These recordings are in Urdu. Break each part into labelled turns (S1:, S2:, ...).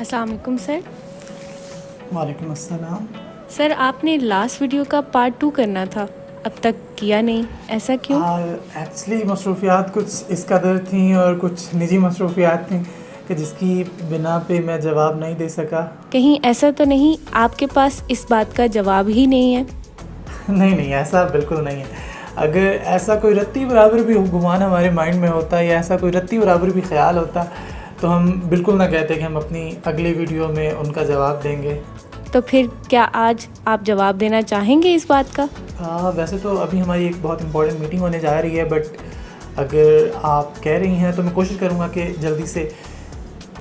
S1: السلام علیکم سر.
S2: وعلیکم السلام.
S1: سر آپ نے لاسٹ ویڈیو کا پارٹ 2 کرنا تھا, اب تک کیا نہیں, ایسا کیوں؟
S2: ایکچولی مصروفیات کچھ اس قدر تھیں اور کچھ نجی مصروفیات تھیں کہ جس کی بنا پہ میں جواب نہیں دے سکا.
S1: کہیں ایسا تو نہیں آپ کے پاس اس بات کا جواب ہی نہیں ہے؟
S2: نہیں ایسا بالکل نہیں ہے. اگر ایسا کوئی رتی برابر بھی گمان ہمارے مائنڈ میں ہوتا یا ایسا کوئی رتی برابر بھی خیال ہوتا تو ہم بالکل نہ کہتے کہ ہم اپنی اگلی ویڈیو میں ان کا جواب دیں گے.
S1: تو پھر کیا آج آپ جواب دینا چاہیں گے اس بات کا؟
S2: ویسے تو ابھی ہماری ایک بہت امپورٹنٹ میٹنگ ہونے جا رہی ہے, بٹ اگر آپ کہہ رہی ہیں تو میں کوشش کروں گا کہ جلدی سے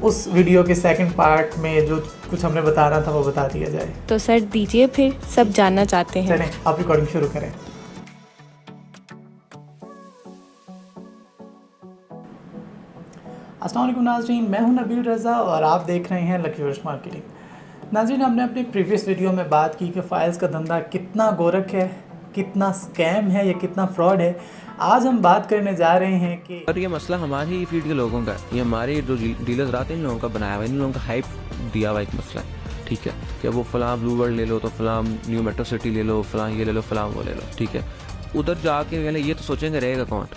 S2: اس ویڈیو کے سیکنڈ پارٹ میں جو کچھ ہم نے بتانا تھا وہ بتا دیا جائے.
S1: تو سر دیجیے, پھر سب جاننا چاہتے ہیں.
S2: چلیں آپ ریکارڈنگ شروع کریں. السلام علیکم ناظرین, میں ہوں نبیل رضا اور آپ دیکھ رہے ہیں لکی ورس مارکیٹنگ. ناظرین, ہم نے اپنی پریویس ویڈیو میں بات کی کہ فائلز کا دھندا کتنا گورکھ ہے, کتنا سکیم ہے یا کتنا فراڈ ہے. آج ہم بات کرنے جا رہے ہیں کہ
S3: اور یہ مسئلہ ہماری فیلڈ کے لوگوں کا, یہ ہمارے جو ڈیلرز آتے ہیں ان لوگوں کا بنایا ہوا ہے, ان لوگوں کا ہائپ دیا ہوا ایک مسئلہ ہے. ٹھیک ہے, کہ وہ فلاں بلو ورلڈ لے لو تو فلاں نیو میٹرو سٹی لے لو, فلاں یہ لے لو, فلاں وہ لے لو. ٹھیک ہے, ادھر جا کے یہ تو سوچیں گے رہے گا کون.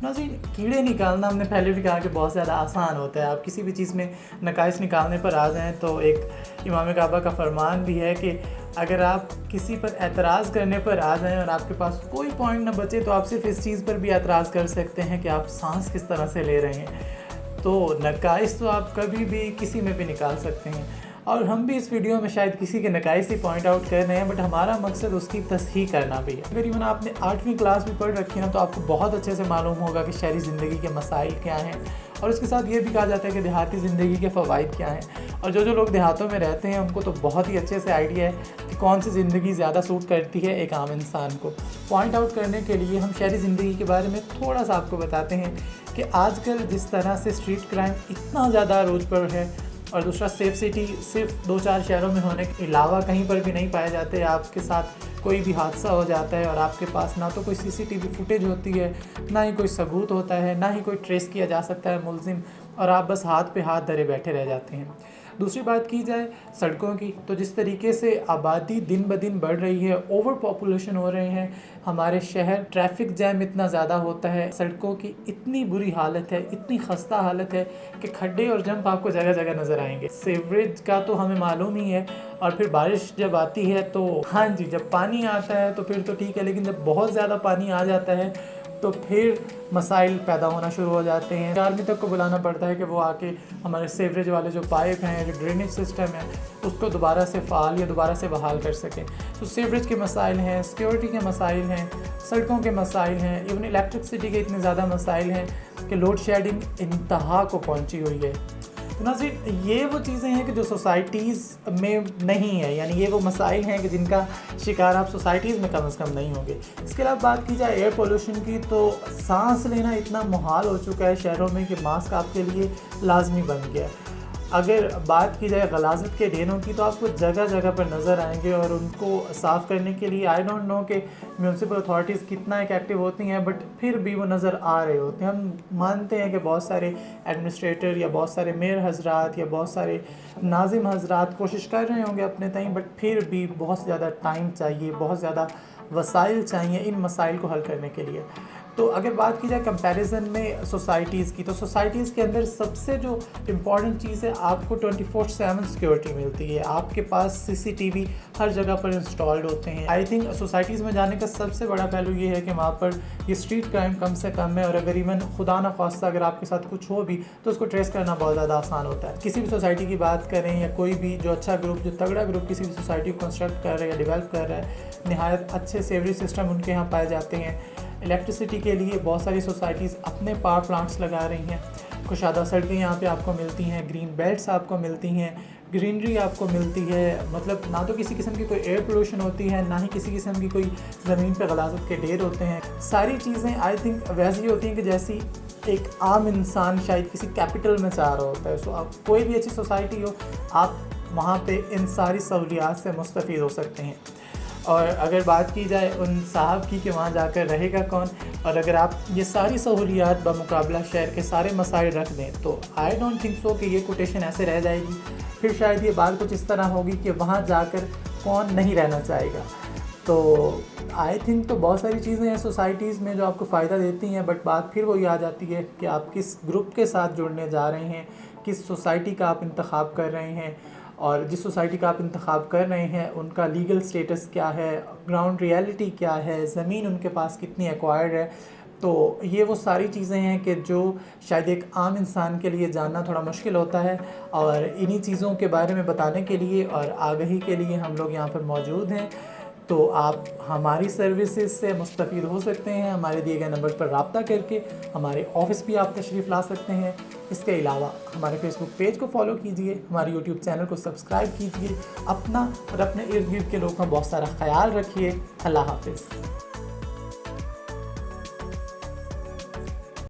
S2: ناظرین, کیڑے نکالنا ہم نے پہلے بھی کہا کہ بہت زیادہ آسان ہوتا ہے. آپ کسی بھی چیز میں نقائص نکالنے پر آ جائیں تو ایک امام کعبہ کا فرمان بھی ہے کہ اگر آپ کسی پر اعتراض کرنے پر آ جائیں اور آپ کے پاس کوئی پوائنٹ نہ بچے تو آپ صرف اس چیز پر بھی اعتراض کر سکتے ہیں کہ آپ سانس کس طرح سے لے رہے ہیں. تو نقائص تو آپ کبھی بھی کسی میں بھی نکال سکتے ہیں, اور ہم بھی اس ویڈیو میں شاید کسی کے نقائص ہی پوائنٹ آؤٹ کر رہے ہیں, بٹ ہمارا مقصد اس کی تصحیح کرنا بھی ہے. اگر آپ نے 8ویں کلاس بھی پڑھ رکھی ہے تو آپ کو بہت اچھے سے معلوم ہوگا کہ شہری زندگی کے مسائل کیا ہیں, اور اس کے ساتھ یہ بھی کہا جاتا ہے کہ دیہاتی زندگی کے فوائد کیا ہیں. اور جو لوگ دیہاتوں میں رہتے ہیں ان کو تو بہت ہی اچھے سے آئیڈیا ہے کہ کون سی زندگی زیادہ سوٹ کرتی ہے ایک عام انسان کو. پوائنٹ آؤٹ کرنے کے لیے ہم شہری زندگی کے بارے میں تھوڑا سا آپ کو بتاتے ہیں کہ آج کل جس طرح سے اسٹریٹ کرائم اتنا زیادہ عروج پر ہے, اور دوسرا سیف سٹی صرف 2-4 شہروں میں ہونے کے علاوہ کہیں پر بھی نہیں پائے جاتے. آپ کے ساتھ کوئی بھی حادثہ ہو جاتا ہے اور آپ کے پاس نہ تو کوئی CCTV فوٹیج ہوتی ہے, نہ ہی کوئی ثبوت ہوتا ہے, نہ ہی کوئی ٹریس کیا جا سکتا ہے ملزم, اور آپ بس ہاتھ پہ ہاتھ دھرے بیٹھے رہ جاتے ہیں. دوسری بات کی جائے سڑکوں کی, تو جس طریقے سے آبادی دن بدن بڑھ رہی ہے, اوور پاپولیشن ہو رہے ہیں ہمارے شہر, ٹریفک جیم اتنا زیادہ ہوتا ہے, سڑکوں کی اتنی بری حالت ہے, اتنی خستہ حالت ہے کہ کھڈے اور جمپ آپ کو جگہ جگہ نظر آئیں گے. سیوریج کا تو ہمیں معلوم ہی ہے, اور پھر بارش جب آتی ہے تو ہاں جی, جب پانی آتا ہے تو پھر تو ٹھیک ہے, لیکن جب بہت زیادہ پانی آ جاتا ہے تو پھر مسائل پیدا ہونا شروع ہو جاتے ہیں. آرمی تک کو بلانا پڑتا ہے کہ وہ آ کے ہمارے سیوریج والے جو پائپ ہیں, جو ڈرینیج سسٹم ہے, اس کو دوبارہ سے فعال یا دوبارہ سے بحال کر سکیں. تو سیوریج کے مسائل ہیں, سیکیورٹی کے مسائل ہیں, سڑکوں کے مسائل ہیں, ایون الیکٹرکسٹی کے اتنے زیادہ مسائل ہیں کہ لوڈ شیڈنگ انتہا کو پہنچی ہوئی ہے. تو ناظرین, یہ وہ چیزیں ہیں کہ جو سوسائٹیز میں نہیں ہے, یعنی یہ وہ مسائل ہیں کہ جن کا شکار آپ سوسائٹیز میں کم از کم نہیں ہوں گے. اس کے علاوہ بات کی جائے ایئر پولوشن کی, تو سانس لینا اتنا محال ہو چکا ہے شہروں میں کہ ماسک آپ کے لیے لازمی بن گیا. اگر بات کی جائے غلاظت کے ڈھیروں کی, تو آپ کو جگہ جگہ پر نظر آئیں گے, اور ان کو صاف کرنے کے لیے آئی ڈونٹ نو کہ میونسپل اتھارٹیز کتنا ایک ایکٹیو ہوتی ہیں, بٹ پھر بھی وہ نظر آ رہے ہوتے ہیں. ہم مانتے ہیں کہ بہت سارے ایڈمنسٹریٹر یا بہت سارے میئر حضرات یا بہت سارے ناظم حضرات کوشش کر رہے ہوں گے اپنے تئیں, بٹ پھر بھی بہت زیادہ ٹائم چاہیے, بہت زیادہ وسائل چاہیے ان مسائل کو حل کرنے کے لیے. تو اگر بات کی جائے کمپیریزن میں سوسائٹیز کی, تو سوسائٹیز کے اندر سب سے جو امپورٹنٹ چیز ہے, آپ کو 24/7 سیکیورٹی ملتی ہے. آپ کے پاس CCTV ہر جگہ پر انسٹالڈ ہوتے ہیں. آئی تھنک سوسائٹیز میں جانے کا سب سے بڑا پہلو یہ ہے کہ وہاں پر یہ اسٹریٹ کرائم کم سے کم ہے, اور اگر ایون خدا نہ خواستہ اگر آپ کے ساتھ کچھ ہو بھی تو اس کو ٹریس کرنا بہت زیادہ آسان ہوتا ہے. کسی بھی سوسائٹی کی بات کریں یا کوئی بھی جو اچھا گروپ, جو تگڑا گروپ کسی بھی سوسائٹی کو کنسٹرکٹ کر رہا ہے یا ڈیولپ کر رہا ہے, نہایت اچھے سیوریج سسٹم ان کے یہاں پائے جاتے ہیں. الیکٹرسٹی کے لیے بہت ساری سوسائٹیز اپنے پاور پلانٹس لگا رہی ہیں. کشادہ سڑکیں یہاں پہ آپ کو ملتی ہیں, گرین بیلٹس آپ کو ملتی ہیں, گرینری آپ کو ملتی ہے. مطلب نہ تو کسی قسم کی کوئی ایئر پولوشن ہوتی ہے, نہ ہی کسی قسم کی کوئی زمین پہ غلاظت کے ڈھیر ہوتے ہیں. ساری چیزیں آئی تھنک ویسی ہوتی ہیں کہ جیسی ایک عام انسان شاید کسی کیپٹل میں چاہ رہا ہوتا ہے. سو آپ کوئی بھی اچھی سوسائٹی ہو, آپ وہاں پہ ان ساری سہولیات سے مستفید ہو سکتے ہیں. اور اگر بات کی جائے ان صاحب کی کہ وہاں جا کر رہے گا کون، اور اگر آپ یہ ساری سہولیات بمقابلہ شہر کے سارے مسائل رکھ دیں تو آئی ڈونٹ تھنک سو کہ یہ کوٹیشن ایسے رہ جائے گی. پھر شاید یہ بات کچھ اس طرح ہوگی کہ وہاں جا کر کون نہیں رہنا چاہے گا. تو آئی تھنک تو بہت ساری چیزیں ہیں سوسائٹیز میں جو آپ کو فائدہ دیتی ہیں، بٹ بات پھر وہی آ جاتی ہے کہ آپ کس گروپ کے ساتھ جڑنے جا رہے ہیں، کس سوسائٹی کا آپ انتخاب کر رہے ہیں، اور جس سوسائٹی کا آپ انتخاب کر رہے ہیں ان کا لیگل سٹیٹس کیا ہے، گراؤنڈ ریالٹی کیا ہے، زمین ان کے پاس کتنی ایکوائرڈ ہے. تو یہ وہ ساری چیزیں ہیں کہ جو شاید ایک عام انسان کے لیے جاننا تھوڑا مشکل ہوتا ہے، اور انہی چیزوں کے بارے میں بتانے کے لیے اور آگہی کے لیے ہم لوگ یہاں پر موجود ہیں. تو آپ ہماری سروسز سے مستفید ہو سکتے ہیں ہمارے دیے گئے نمبر پر رابطہ کر کے. ہمارے آفس بھی آپ تشریف لا سکتے ہیں. اس کے علاوہ ہمارے فیس بک پیج کو فالو کیجئے، ہمارے یوٹیوب چینل کو سبسکرائب کیجئے. اپنا اور اپنے ارد گرد کے لوگوں کا بہت سارا خیال رکھیے. اللہ حافظ.